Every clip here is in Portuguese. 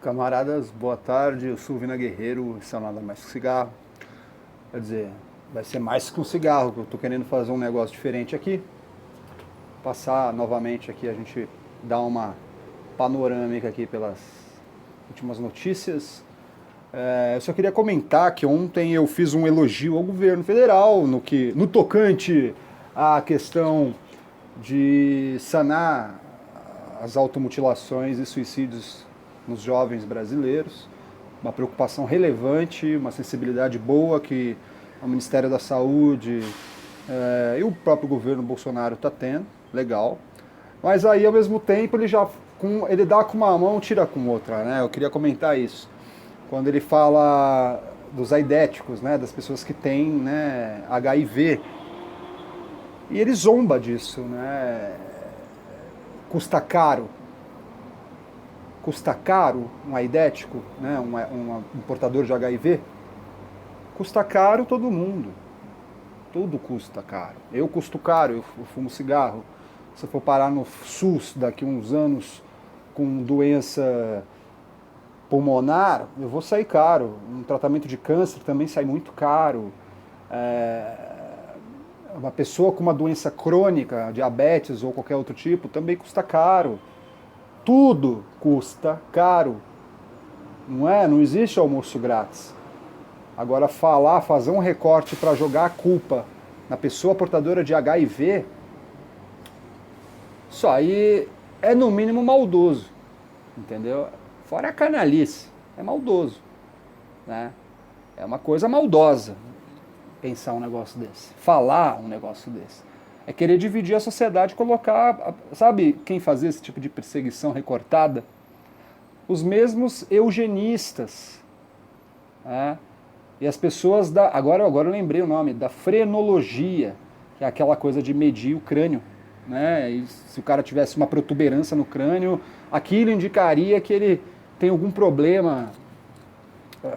Camaradas, boa tarde. Eu sou o Vina Guerreiro, isso é nada mais que cigarro. Quer dizer, vai ser mais que um cigarro, que eu tô querendo fazer um negócio diferente aqui. Passar novamente aqui, a gente dar uma panorâmica aqui pelas últimas notícias. Eu só queria comentar que ontem eu fiz um elogio ao governo federal no tocante à questão de sanar as automutilações e suicídios nos jovens brasileiros. Uma preocupação relevante, uma sensibilidade boa que o Ministério da Saúde e o próprio governo Bolsonaro está tendo, legal. Mas aí, ao mesmo tempo, ele dá com uma mão, tira com outra, né? Eu queria comentar isso. Quando ele fala dos aidéticos, né? Das pessoas que têm, né, HIV. E ele zomba disso, né? Custa caro. Custa caro um aidético, né? Um portador de HIV? Custa caro todo mundo. Tudo custa caro. Eu custo caro, eu fumo cigarro. Se eu for parar no SUS daqui a uns anos com doença pulmonar, eu vou sair caro. Um tratamento de câncer também sai muito caro. Uma pessoa com uma doença crônica, diabetes ou qualquer outro tipo, também custa caro. Tudo custa caro. Não é? Não existe almoço grátis. Agora fazer um recorte para jogar a culpa na pessoa portadora de HIV, isso aí é no mínimo maldoso, entendeu? Fora a canalice, é maldoso, né? É uma coisa maldosa pensar um negócio desse, falar um negócio desse. É querer dividir a sociedade, colocar, sabe quem fazia esse tipo de perseguição recortada? Os mesmos eugenistas, né? E as pessoas agora eu lembrei o nome, da frenologia, que é aquela coisa de medir o crânio, né? E se o cara tivesse uma protuberância no crânio, aquilo indicaria que ele tem algum problema,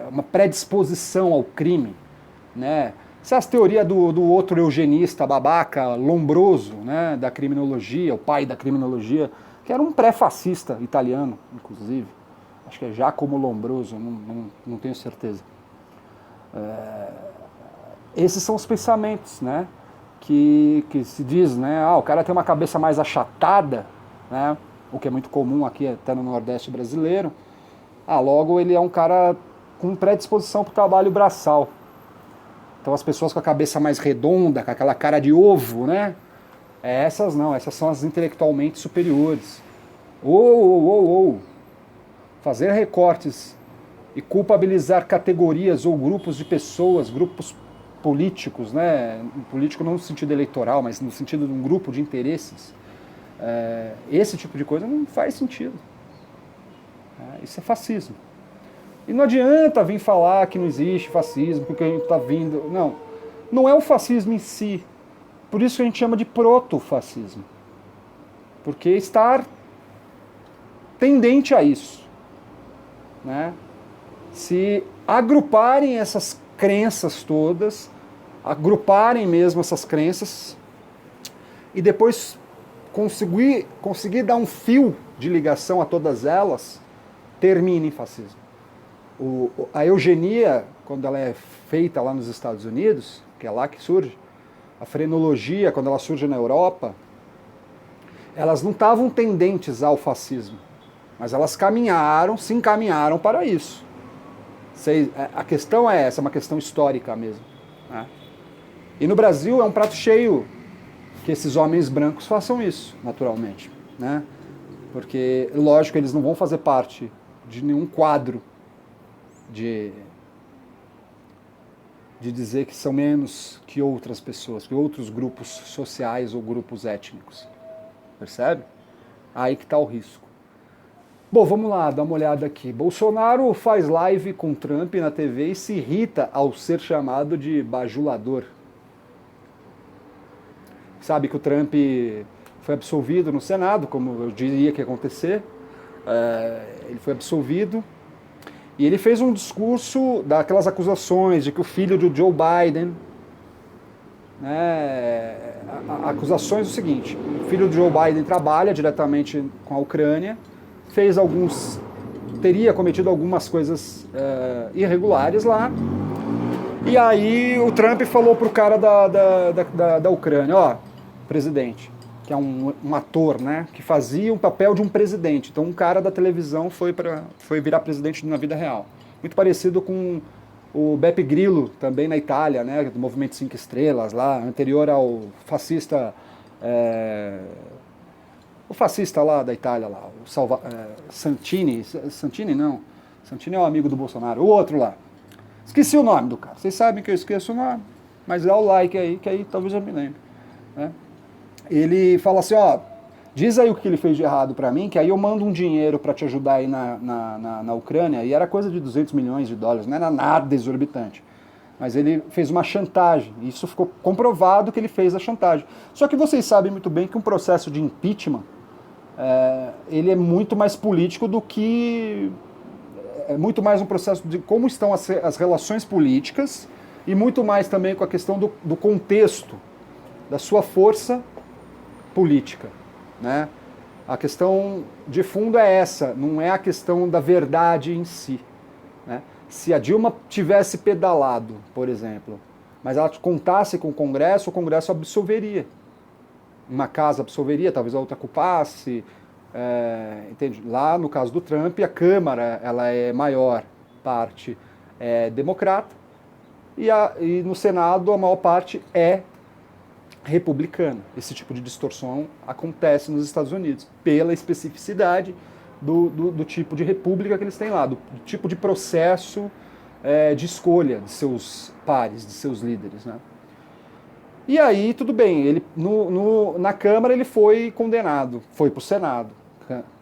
uma predisposição ao crime, né? Essas teorias do outro eugenista babaca, Lombroso, né, da criminologia, o pai da criminologia, que era um pré-fascista italiano, inclusive. Acho que é Giacomo Lombroso, não tenho certeza. Esses são os pensamentos, né, que se diz, né, o cara tem uma cabeça mais achatada, né, o que é muito comum aqui até no Nordeste brasileiro, logo ele é um cara com predisposição para o trabalho braçal. Então as pessoas com a cabeça mais redonda, com aquela cara de ovo, né? Essas não, essas são as intelectualmente superiores. Fazer recortes e culpabilizar categorias ou grupos de pessoas, grupos políticos, né? Político não no sentido eleitoral, mas no sentido de um grupo de interesses. Esse tipo de coisa não faz sentido. Isso é fascismo. E não adianta vir falar que não existe fascismo, porque a gente está vindo... Não é o fascismo em si. Por isso que a gente chama de proto-fascismo. Porque está tendente a isso. Né? Se agruparem essas crenças todas, agruparem mesmo essas crenças, e depois conseguir dar um fio de ligação a todas elas, termina em fascismo. A eugenia, quando ela é feita lá nos Estados Unidos, que é lá que surge, a frenologia, quando ela surge na Europa, elas não estavam tendentes ao fascismo, mas elas se encaminharam para isso. A questão é essa, é uma questão histórica mesmo. Né? E no Brasil é um prato cheio que esses homens brancos façam isso, naturalmente. Né? Porque, lógico, eles não vão fazer parte de nenhum quadro de dizer que são menos que outras pessoas, que outros grupos sociais ou grupos étnicos. Percebe? Aí que está o risco. Bom, vamos lá, dar uma olhada aqui. Bolsonaro faz live com Trump na TV e se irrita ao ser chamado de bajulador. Sabe que o Trump foi absolvido no Senado, como eu diria que ia acontecer. Ele foi absolvido. E ele fez um discurso daquelas acusações de que o filho do Joe Biden... acusações do seguinte: o filho do Joe Biden trabalha diretamente com a Ucrânia, fez alguns teria cometido algumas coisas irregulares lá. E aí o Trump falou pro cara da Ucrânia, ó, presidente, que é um ator, né, que fazia o papel de um presidente. Então um cara da televisão foi virar presidente na vida real. Muito parecido com o Beppe Grillo, também na Itália, né, do Movimento 5 Estrelas, lá, anterior ao fascista... o fascista lá da Itália, lá, o Santini não, Santini é um amigo do Bolsonaro, o outro lá. Esqueci o nome do cara. Vocês sabem que eu esqueço o nome, mas dá o like aí, que aí talvez eu me lembre. Né? Ele fala assim, ó, diz aí o que ele fez de errado pra mim, que aí eu mando um dinheiro pra te ajudar aí na Ucrânia, e era coisa de 200 milhões de dólares, não era nada exorbitante. Mas ele fez uma chantagem, e isso ficou comprovado que ele fez a chantagem. Só que vocês sabem muito bem que um processo de impeachment, ele é muito mais político do que... É muito mais um processo de como estão as relações políticas e muito mais também com a questão do contexto, da sua força política. Né? A questão de fundo é essa, não é a questão da verdade em si. Né? Se a Dilma tivesse pedalado, por exemplo, mas ela contasse com o Congresso absolveria. Uma casa absolveria, talvez a outra culpasse... entende? Lá no caso do Trump, a Câmara ela é maior parte democrata e no Senado a maior parte é republicana. Esse tipo de distorção acontece nos Estados Unidos pela especificidade do tipo de república que eles têm lá, do tipo de processo de escolha de seus pares, de seus líderes. Né? E aí, tudo bem, ele, na Câmara ele foi condenado, foi para o Senado.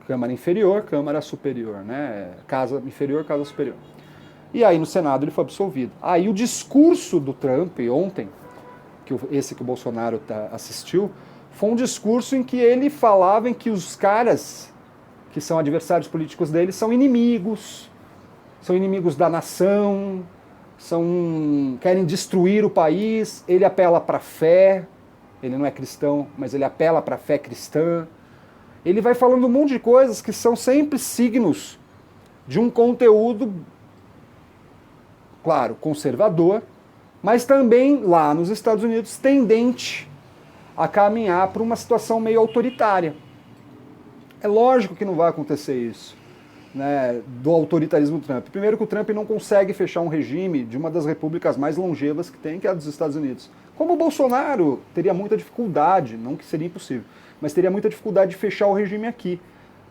Câmara inferior, Câmara superior, né? Casa inferior, Casa superior. E aí no Senado ele foi absolvido. Aí o discurso do Trump ontem, esse que o Bolsonaro assistiu, foi um discurso em que ele falava em que os caras que são adversários políticos dele são inimigos da nação, querem destruir o país. Ele apela para a fé, ele não é cristão, mas ele apela para a fé cristã. Ele vai falando um monte de coisas que são sempre signos de um conteúdo, claro, conservador, mas também lá nos Estados Unidos tendente a caminhar para uma situação meio autoritária. É lógico que não vai acontecer isso, né, do autoritarismo do Trump. Primeiro que o Trump não consegue fechar um regime de uma das repúblicas mais longevas que tem, que é a dos Estados Unidos. Como o Bolsonaro teria muita dificuldade, não que seria impossível, mas teria muita dificuldade de fechar o regime aqui.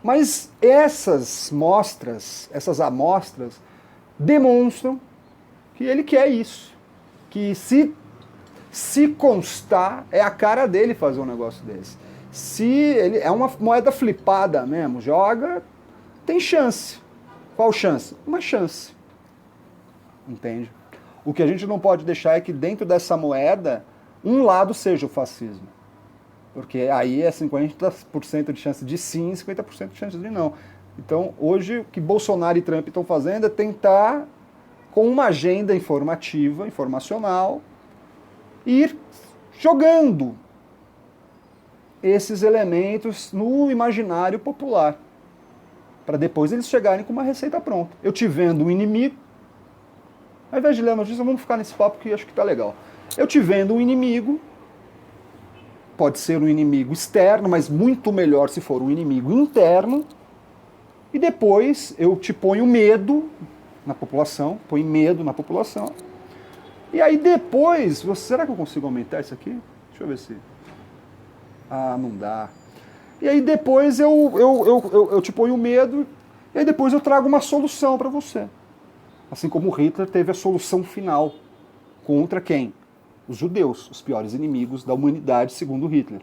Mas essas amostras, demonstram que ele quer isso. Que se constar, é a cara dele fazer um negócio desse. Se ele é uma moeda flipada mesmo, joga, tem chance. Qual chance? Uma chance. Entende? O que a gente não pode deixar é que dentro dessa moeda, um lado seja o fascismo. Porque aí é 50% de chance de sim e 50% de chance de não. Então, hoje, o que Bolsonaro e Trump estão fazendo é tentar, com uma agenda informativa, informacional, ir jogando esses elementos no imaginário popular, para depois eles chegarem com uma receita pronta. Eu te vendo um inimigo, ao invés de ler a notícia, vamos ficar nesse papo que acho que tá legal. Eu te vendo um inimigo, pode ser um inimigo externo, mas muito melhor se for um inimigo interno, e depois eu te ponho medo na população, e aí depois, será que eu consigo aumentar isso aqui? Deixa eu ver se... Ah, não dá. E aí depois eu te ponho medo, e aí depois eu trago uma solução para você. Assim como Hitler teve a solução final contra quem? Os judeus, os piores inimigos da humanidade, segundo Hitler.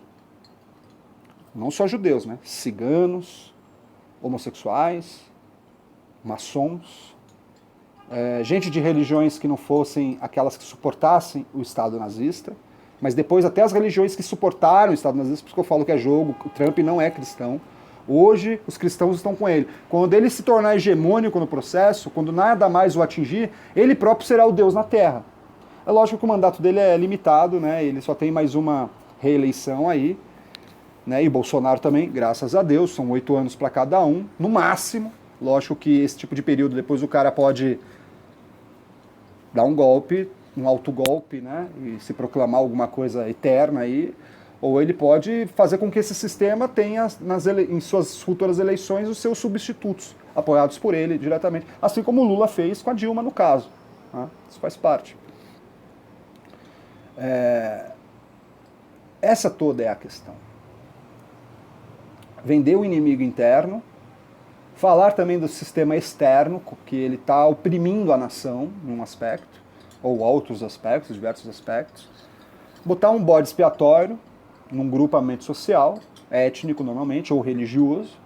Não só judeus, né? Ciganos, homossexuais, maçons, gente de religiões que não fossem aquelas que suportassem o Estado nazista, mas depois até as religiões que suportaram o Estado nazista, por isso que eu falo que é jogo, o Trump não é cristão. Hoje os cristãos estão com ele. Quando ele se tornar hegemônico no processo, quando nada mais o atingir, ele próprio será o Deus na Terra. É lógico que o mandato dele é limitado, né? Ele só tem mais uma reeleição aí, né? E Bolsonaro também, graças a Deus, são 8 anos para cada um, no máximo, Lógico que esse tipo de período, depois o cara pode dar um golpe, um autogolpe, né, e se proclamar alguma coisa eterna aí, ou ele pode fazer com que esse sistema tenha em suas futuras eleições os seus substitutos, apoiados por ele diretamente, assim como o Lula fez com a Dilma no caso. Né? Isso faz parte. Essa toda é a questão. Vender o inimigo interno, falar também do sistema externo, que ele está oprimindo a nação num aspecto, ou outros aspectos, diversos aspectos, botar um bode expiatório num grupamento social, étnico normalmente, ou religioso,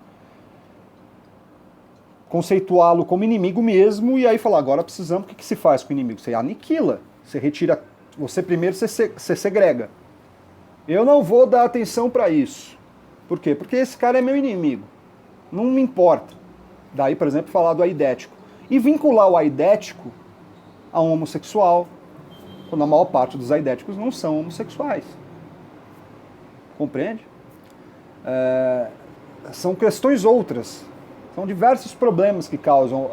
conceituá-lo como inimigo mesmo, e aí falar, agora precisamos, o que se faz com o inimigo? Você aniquila, você retira, você primeiro você segrega. Eu não vou dar atenção para isso. Por quê? Porque esse cara é meu inimigo. Não me importa. Daí, por exemplo, falar do aidético. E vincular o aidético a um homossexual, quando a maior parte dos aidéticos não são homossexuais. Compreende? São questões outras. São diversos problemas que causam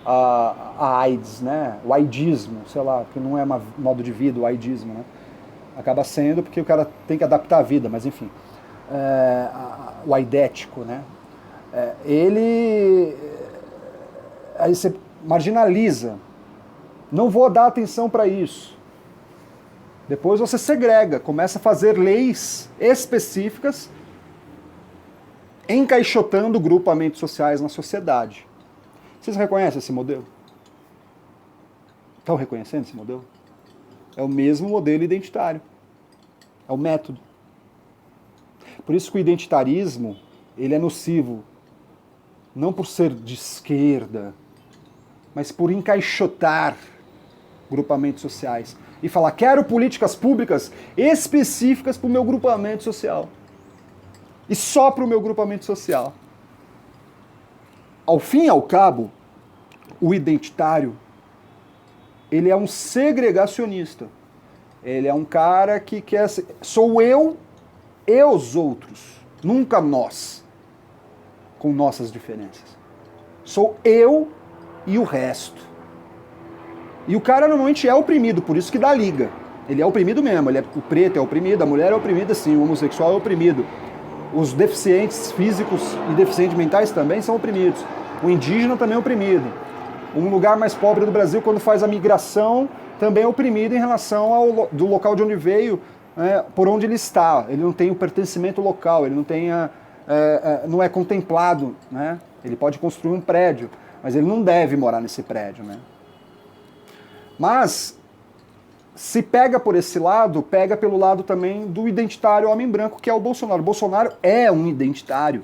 a AIDS, né? O aidismo, sei lá, que não é um modo de vida, o aidismo, né? Acaba sendo porque o cara tem que adaptar a vida, mas enfim. O aidético, né? Aí você marginaliza. Não vou dar atenção para isso. Depois você segrega, começa a fazer leis específicas encaixotando grupamentos sociais na sociedade. Vocês reconhecem esse modelo? Estão reconhecendo esse modelo? É o mesmo modelo identitário. É o método. Por isso que o identitarismo, ele é nocivo, não por ser de esquerda, mas por encaixotar grupamentos sociais. E falar, quero políticas públicas específicas para o meu grupamento social. E só para o meu grupamento social. Ao fim e ao cabo, o identitário, ele é um segregacionista. Ele é um cara que quer ser... Sou eu e os outros, nunca nós, com nossas diferenças. Sou eu e o resto. E o cara normalmente é oprimido, por isso que dá liga. Ele é oprimido mesmo, o preto é oprimido, a mulher é oprimida sim, o homossexual é oprimido. Os deficientes físicos e deficientes mentais também são oprimidos. O indígena também é oprimido. Um lugar mais pobre do Brasil, quando faz a migração, também é oprimido em relação do local de onde veio, por onde ele está. Ele não tem o pertencimento local, ele não tem não é contemplado. Né? Ele pode construir um prédio, mas ele não deve morar nesse prédio. Né? Mas, se pega por esse lado, pega pelo lado também do identitário homem branco, que é o Bolsonaro. O Bolsonaro é um identitário.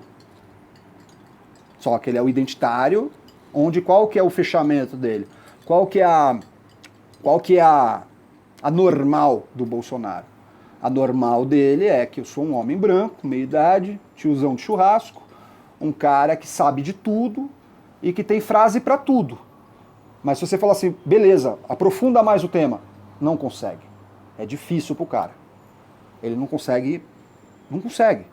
Só que ele é o identitário, onde qual que é o fechamento dele? Qual que é a normal do Bolsonaro? A normal dele é que eu sou um homem branco, meia-idade, tiozão de churrasco, um cara que sabe de tudo e que tem frase para tudo. Mas se você falar assim, beleza, aprofunda mais o tema, não consegue. É difícil pro cara. Ele não consegue. Não consegue.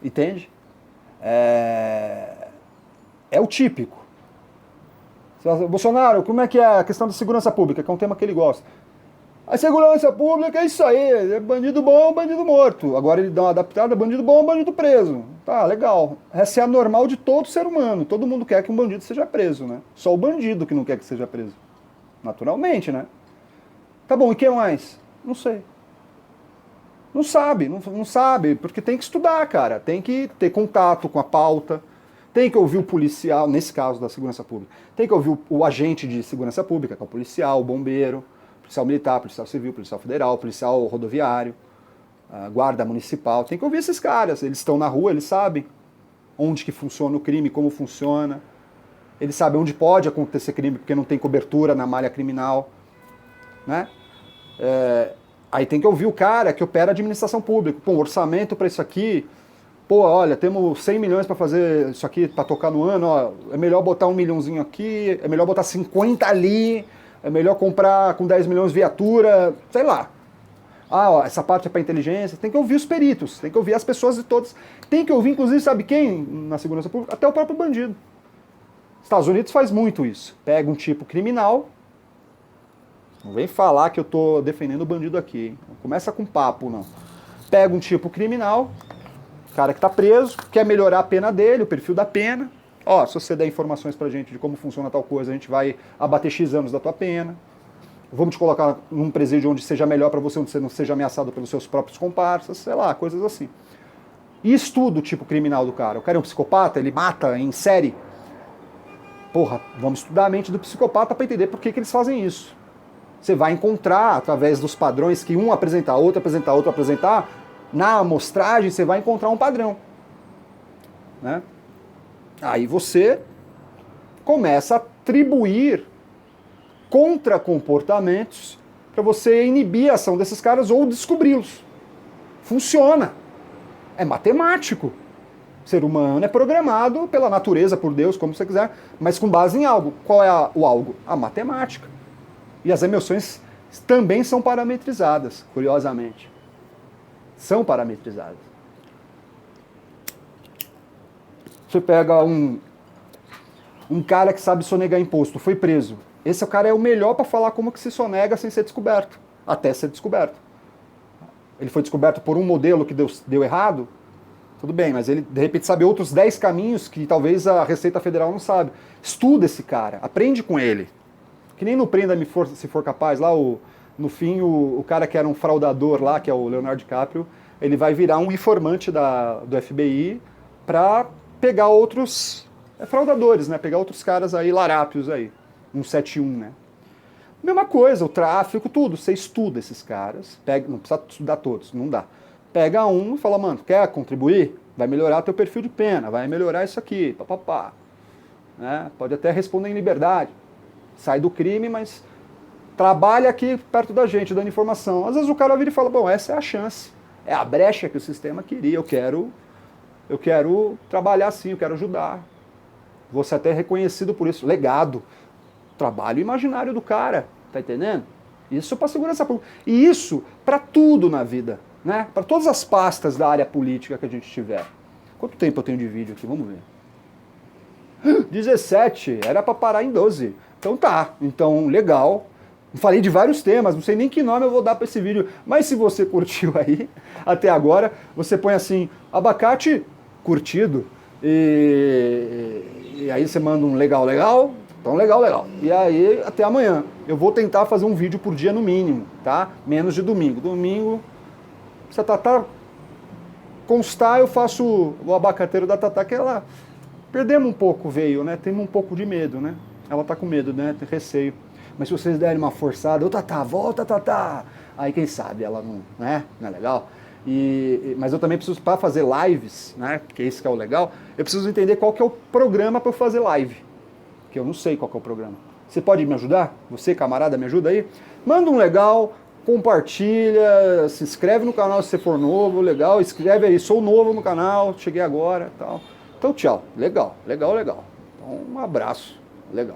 Entende? É o típico. Bolsonaro, como é que é a questão da segurança pública, que é um tema que ele gosta? A segurança pública é isso aí, é bandido bom, bandido morto. Agora ele dá uma adaptada, bandido bom, bandido preso. Tá, legal. Essa é a normal de todo ser humano. Todo mundo quer que um bandido seja preso, né? Só o bandido que não quer que seja preso. Naturalmente, né? Tá bom, e o que mais? Não sei. Não sabe, não sabe, porque tem que estudar, cara. Tem que ter contato com a pauta. Tem que ouvir o policial, nesse caso da segurança pública. Tem que ouvir o agente de segurança pública, que é o policial, o bombeiro, policial militar, policial civil, policial federal, policial rodoviário, guarda municipal. Tem que ouvir esses caras. Eles estão na rua, eles sabem onde que funciona o crime, como funciona. Eles sabem onde pode acontecer crime, porque não tem cobertura na malha criminal. Né? Aí tem que ouvir o cara que opera a administração pública. Pô, orçamento para isso aqui... Pô, olha, temos 100 milhões para fazer isso aqui, para tocar no ano, ó, é melhor botar 1 milhãozinho aqui, é melhor botar 50 ali, é melhor comprar com 10 milhões viatura, sei lá. Ah, ó, essa parte é para inteligência. Tem que ouvir os peritos, tem que ouvir as pessoas de todos. Tem que ouvir, inclusive, sabe quem na segurança pública? Até o próprio bandido. Estados Unidos faz muito isso. Pega um tipo criminal. Não vem falar que eu tô defendendo o bandido aqui, hein? Não começa com papo, não. Pega um tipo criminal, cara que tá preso, quer melhorar a pena dele, o perfil da pena. Ó, se você der informações pra gente de como funciona tal coisa, a gente vai abater X anos da tua pena. Vamos te colocar num presídio onde seja melhor pra você, onde você não seja ameaçado pelos seus próprios comparsas, sei lá, coisas assim. E estuda o tipo criminal do cara. O cara é um psicopata, ele mata em série. Porra, vamos estudar a mente do psicopata pra entender por que eles fazem isso. Você vai encontrar, através dos padrões que um apresentar, outro apresentar, outro apresentar, na amostragem você vai encontrar um padrão. Né? Aí você começa a atribuir contra-comportamentos para você inibir a ação desses caras ou descobri-los. Funciona. É matemático. O ser humano é programado pela natureza, por Deus, como você quiser, mas com base em algo. Qual é o algo? A matemática. E as emoções também são parametrizadas, curiosamente. São parametrizadas. Você pega um cara que sabe sonegar imposto, foi preso. Esse cara é o melhor para falar como que se sonega sem ser descoberto, até ser descoberto. Ele foi descoberto por um modelo que deu errado, tudo bem, mas ele de repente sabe outros 10 caminhos que talvez a Receita Federal não sabe. Estuda esse cara, aprende com ele. Que nem no Prenda-me se for capaz, lá no fim o cara que era um fraudador lá, que é o Leonardo DiCaprio, ele vai virar um informante do FBI para pegar outros fraudadores, né? Pegar outros caras aí, larápios aí, 171, né? Mesma coisa, o tráfico, tudo, você estuda esses caras, pega, não precisa estudar todos, não dá. Pega um e fala, mano, quer contribuir? Vai melhorar teu perfil de pena, vai melhorar isso aqui, papapá. Né? Pode até responder em liberdade. Sai do crime, mas trabalha aqui perto da gente, dando informação. Às vezes o cara vira e fala, bom, essa é a chance, é a brecha que o sistema queria, eu quero trabalhar assim, eu quero ajudar. Vou ser até reconhecido por isso. Legado. Trabalho imaginário do cara, tá entendendo? Isso para segurança pública. E isso para tudo na vida, né? Para todas as pastas da área política que a gente tiver. Quanto tempo eu tenho de vídeo aqui? Vamos ver. 17, era para parar em 12. Então tá, então legal. Falei de vários temas, não sei nem que nome eu vou dar para esse vídeo, mas se você curtiu aí, até agora, você põe assim, abacate curtido, e aí você manda um legal, então legal. E aí, até amanhã. Eu vou tentar fazer um vídeo por dia no mínimo, tá? Menos de domingo. Domingo, se a Tatá constar, eu faço o abacateiro da Tatá, que ela... Perdemos um pouco, né? Temos um pouco de medo, né? Ela tá com medo, né? Tem receio. Mas se vocês derem uma forçada, ô Tatá, volta Tatá. Aí quem sabe ela não, né? Não é legal? Mas eu também preciso, para fazer lives, né? Porque esse que é o legal, eu preciso entender qual que é o programa para eu fazer live. Que eu não sei qual que é o programa. Você pode me ajudar? Você, camarada, me ajuda aí? Manda um legal, compartilha, se inscreve no canal se você for novo, legal. Escreve aí, sou novo no canal, cheguei agora, tal. Então tchau, legal. Então um abraço, legal.